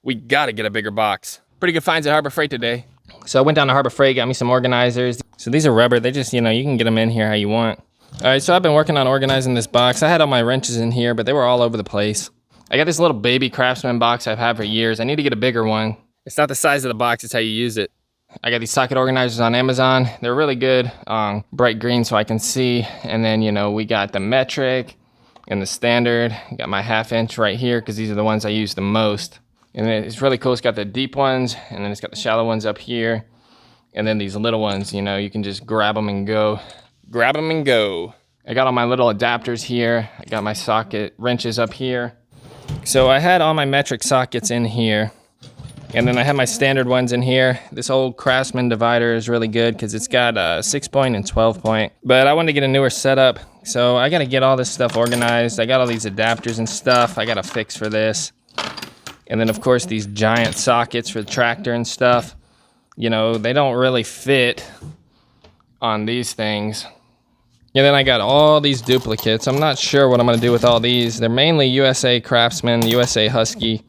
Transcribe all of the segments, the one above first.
We gotta get a bigger box. Pretty good finds at Harbor Freight today. So I went down to Harbor Freight, got me some organizers. So these are rubber, they just, you can get them in here how you want. All right, so I've been working on organizing this box. I had all my wrenches in here, but they were all over the place. I got this little baby Craftsman box I've had for years. I need to get a bigger one. It's not the size of the box, it's how you use it. I got these socket organizers on Amazon. They're really good, bright green so I can see. And then, we got the metric and the standard. Got my 1/2 inch right here because these are the ones I use the most. And then it's really cool. It's got the deep ones and then it's got the shallow ones up here. And then these little ones, you can just grab them and go. Grab them and go. I got all my little adapters here. I got my socket wrenches up here. So I had all my metric sockets in here. And then I have my standard ones in here. This old Craftsman divider is really good because it's got a 6-point and 12-point. But I wanted to get a newer setup, so I got to get all this stuff organized. I got all these adapters and stuff I got to fix for this. And then, of course, these giant sockets for the tractor and stuff. They don't really fit on these things. And then I got all these duplicates. I'm not sure what I'm going to do with all these. They're mainly USA Craftsman, USA Husky.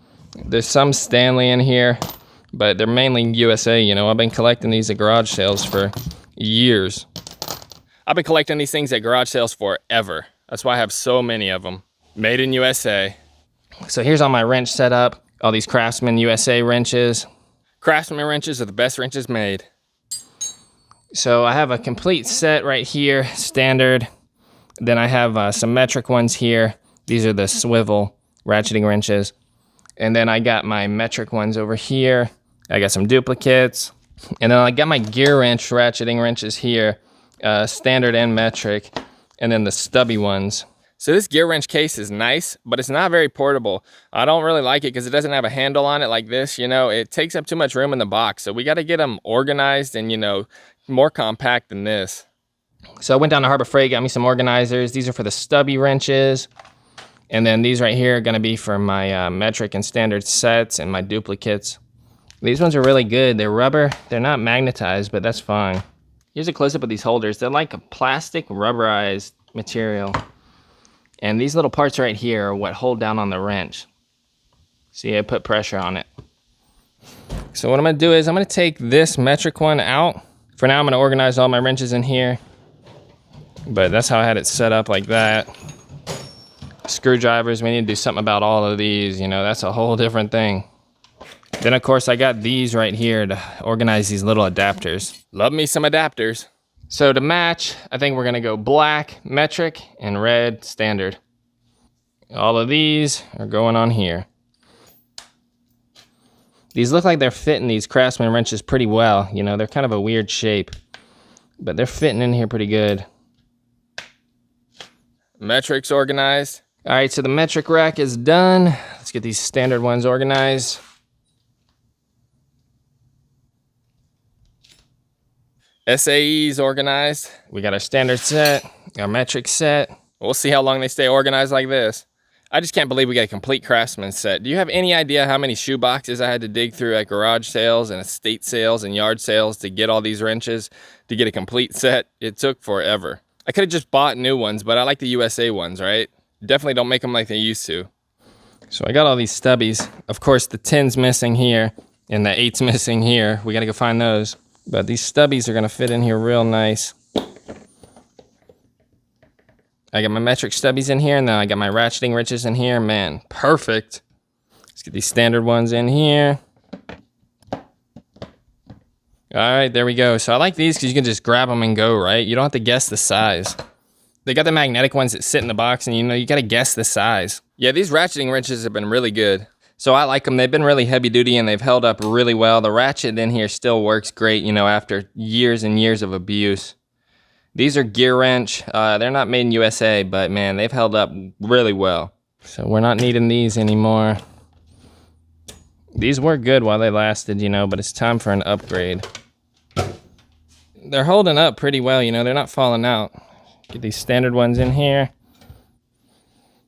There's some Stanley in here, but they're mainly USA, I've been collecting these at garage sales for years. I've been collecting these things at garage sales forever. That's why I have so many of them. Made in USA. So here's all my wrench setup, all these Craftsman USA wrenches. Craftsman wrenches are the best wrenches made. So I have a complete set right here, standard. Then I have some metric ones here. These are the swivel ratcheting wrenches. And then I got my metric ones over here. I got some duplicates. And then I got my Gearwrench ratcheting wrenches here, standard and metric. And then the stubby ones. So this Gearwrench case is nice, but it's not very portable. I don't really like it because it doesn't have a handle on it like this, It takes up too much room in the box. So we got to get them organized and, more compact than this. So I went down to Harbor Freight, got me some organizers. These are for the stubby wrenches. And then these right here are going to be for my metric and standard sets and my duplicates. These ones are really good. They're rubber. They're not magnetized, but that's fine. Here's a close-up of these holders. They're like a plastic rubberized material. And these little parts right here are what hold down on the wrench. See, I put pressure on it. So what I'm going to do is I'm going to take this metric one out. For now, I'm going to organize all my wrenches in here. But that's how I had it set up like that. Screwdrivers, we need to do something about all of these, that's a whole different thing. Then of course I got these right here to organize these little adapters. Love me some adapters. So to match, I think we're gonna go black metric and red standard. All of these are going on here. These look like they're fitting these Craftsman wrenches pretty well, they're kind of a weird shape, but they're fitting in here pretty good. Metrics organized. All right, so the metric rack is done. Let's get these standard ones organized. SAEs organized. We got our standard set, our metric set. We'll see how long they stay organized like this. I just can't believe we got a complete Craftsman set. Do you have any idea how many shoe boxes I had to dig through at garage sales and estate sales and yard sales to get all these wrenches, to get a complete set? It took forever. I could have just bought new ones, but I like the USA ones, right? Definitely don't make them like they used to. So I got all these stubbies. Of course, the 10's missing here and the 8's missing here. We got to go find those. But these stubbies are going to fit in here real nice. I got my metric stubbies in here, and then I got my ratcheting wrenches in here. Man, perfect. Let's get these standard ones in here. All right, there we go. So I like these because you can just grab them and go, right? You don't have to guess the size. They got the magnetic ones that sit in the box, and you got to guess the size. Yeah, these ratcheting wrenches have been really good. So I like them. They've been really heavy duty, and they've held up really well. The ratchet in here still works great, after years and years of abuse. These are Gearwrench. They're not made in USA, but man, they've held up really well. So we're not needing these anymore. These were good while they lasted, but it's time for an upgrade. They're holding up pretty well, they're not falling out. Get these standard ones in here.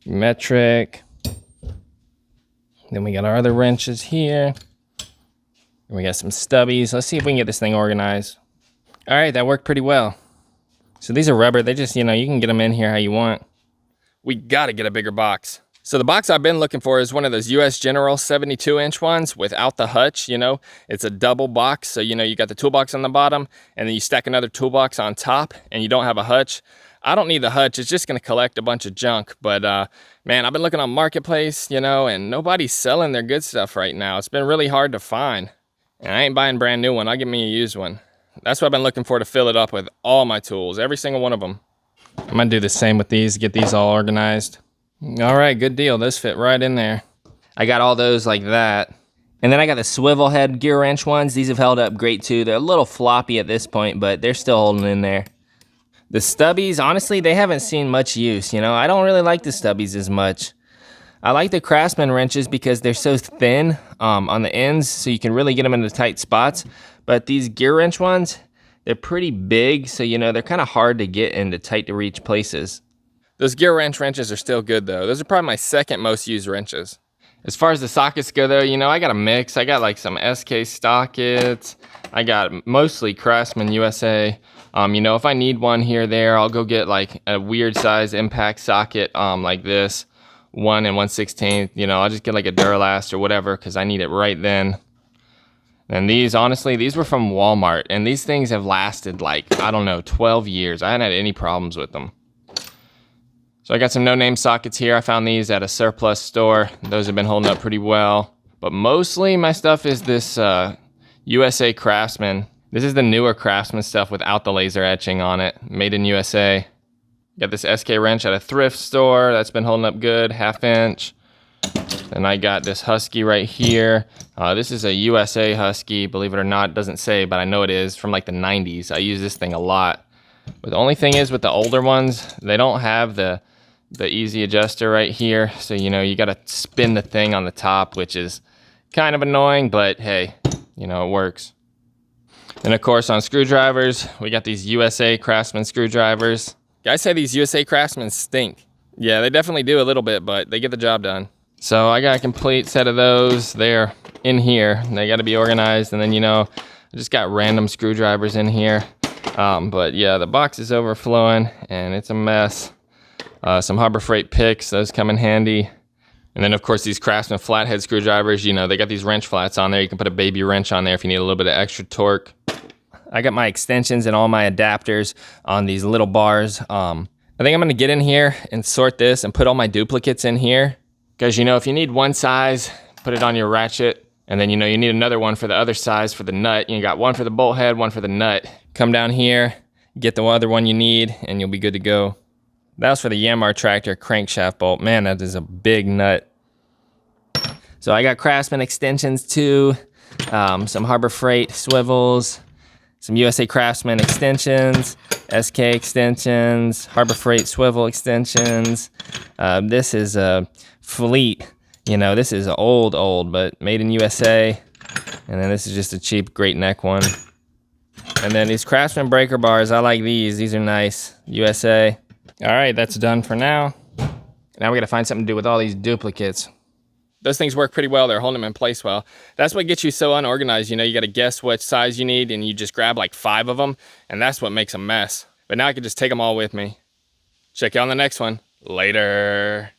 Metric. Then we got our other wrenches here. And we got some stubbies. Let's see if we can get this thing organized. All right, that worked pretty well. So these are rubber. They just, you can get them in here how you want. We gotta get a bigger box. So the box I've been looking for is one of those US General 72-inch ones without the hutch, you know. It's a double box, so you know you got the toolbox on the bottom, and then you stack another toolbox on top, and you don't have a hutch. I don't need the hutch, it's just gonna collect a bunch of junk, but man, I've been looking on Marketplace, you know, and nobody's selling their good stuff right now. It's been really hard to find, and I ain't buying a brand new one, I'll get me a used one. That's what I've been looking for, to fill it up with all my tools, every single one of them. I'm gonna do the same with these, get these all organized. All right, good deal. Those fit right in there. I got all those like that. And then I got the swivel head Gearwrench ones. These have held up great too. They're a little floppy at this point, but they're still holding in there. The stubbies, honestly, they haven't seen much use, you know. I don't really like the stubbies as much. I like the Craftsman wrenches because they're so thin on the ends, so you can really get them into tight spots. But these Gearwrench ones, they're pretty big, so you know, they're kind of hard to get into tight to reach places. Those Gearwrench wrenches are still good though. Those are probably my second most used wrenches. As far as the sockets go though, you know, I got a mix. I got like some SK sockets. I got mostly Craftsman USA. You know, if I need one here or there, I'll go get like a weird size impact socket like this, 1 1/16. You know, I'll just get like a Duralast or whatever because I need it right then. And these, honestly, these were from Walmart, and these things have lasted like, I don't know, 12 years. I hadn't had any problems with them. So I got some no-name sockets here. I found these at a surplus store. Those have been holding up pretty well. But mostly my stuff is this USA Craftsman. This is the newer Craftsman stuff without the laser etching on it. Made in USA. Got this SK wrench at a thrift store. That's been holding up good, 1/2 inch. And I got this Husky right here. This is a USA Husky, believe it or not. It doesn't say, but I know it is, from like the 90s. I use this thing a lot. But the only thing is with the older ones, they don't have the easy adjuster right here. So, you know, you got to spin the thing on the top, which is kind of annoying, but hey, you know, it works. And of course on screwdrivers, we got these USA Craftsman screwdrivers. Guys say these USA Craftsmen stink. Yeah, they definitely do a little bit, but they get the job done. So I got a complete set of those. They're in here. They got to be organized. And then, you know, I just got random screwdrivers in here. But yeah, the box is overflowing and it's a mess. Some Harbor Freight picks, those come in handy. And then of course these Craftsman flathead screwdrivers, you know, they got these wrench flats on there. You can put a baby wrench on there if you need a little bit of extra torque. I got my extensions and all my adapters on these little bars. I think I'm gonna get in here and sort this and put all my duplicates in here. Because, you know, if you need one size, put it on your ratchet. And then, you know, you need another one for the other size for the nut. You got one for the bolt head, one for the nut. Come down here, get the other one you need, and you'll be good to go. That was for the Yanmar tractor crankshaft bolt. Man, that is a big nut. So I got Craftsman extensions too, some Harbor Freight swivels, some USA Craftsman extensions, SK extensions, Harbor Freight swivel extensions. This is a Fleet. You know, this is old, but made in USA. And then this is just a cheap Great Neck one. And then these Craftsman breaker bars, I like these. These are nice, USA. All right, that's done for now. Now we gotta find something to do with all these duplicates. Those things work pretty well. They're holding them in place well. That's what gets you so unorganized. You know, you gotta guess what size you need and you just grab like 5 of them and that's what makes a mess. But now I can just take them all with me. Check you on the next one. Later.